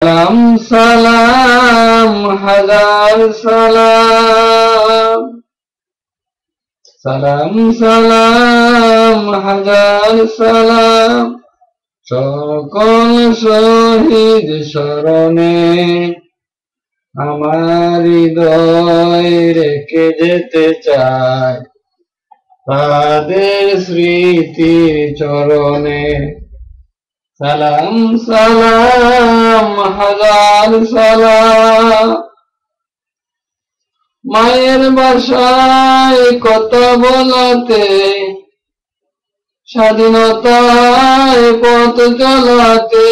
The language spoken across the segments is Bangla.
সালাম সালাম হাজার সালাম, সালাম সালাম হাজার সালাম, সকল শহীদ স্মরণে আমার হৃদয় রেখে যেতে চাই তাদের স্মৃতির চরণে। সালাম সালাম হাজার সালাম। মায়ের বাসায় কথা বলাতে, স্বাধীনতায় পথ চলাতে,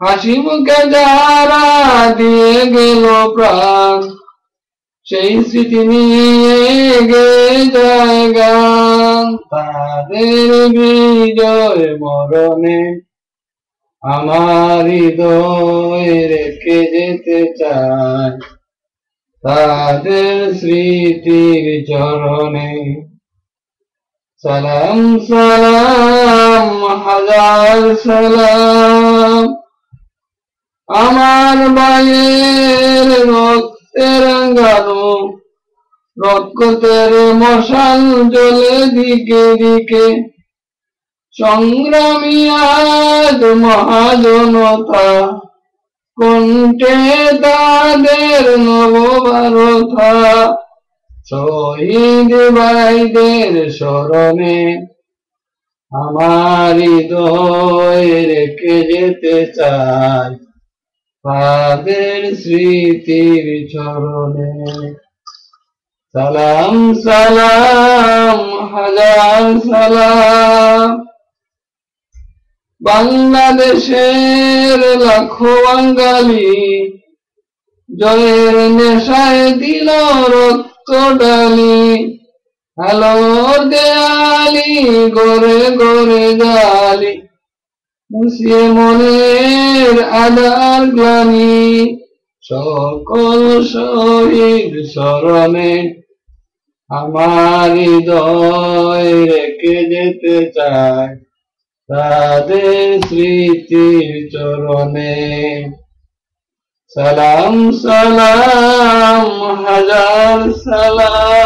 হাসি মুখে যারা দিয়ে গেল প্রাণ, সেই স্মৃতি নিয়ে গে যায় গান। তাদের বিজয় মরণে আমার হৃদয় রেখে যেতে চাই তাদের স্মৃতির চরণে। সালাম সালাম হাজার সালাম। আমার মায়ের রক্তে রাঙানো, রক্তের মশাল জ্বলে দিকে দিকে, সংগ্রামী আজ মহাজনতা, কণ্ঠে তাদের নববারতা। শহীদ ভাইদের স্মরণে আমার হৃদয় রেখে যেতে চাই তাদের স্মৃতির চরণে। সালাম সালাম হাজার সালাম। বাংলাদেশের লাখো বাঙালি জয়ের নেশায় দিল রক্ত ডালি, আলোর দেয়ালি গড়ে গড়ে জালি, মুছিয়ে মনের আধার গ্লানি। সকল শহীদ স্মরণে আমার হৃদয় রেখে যেতে চাই তাদের স্মৃতির চরণে। সালাম সালাম হাজার সালাম।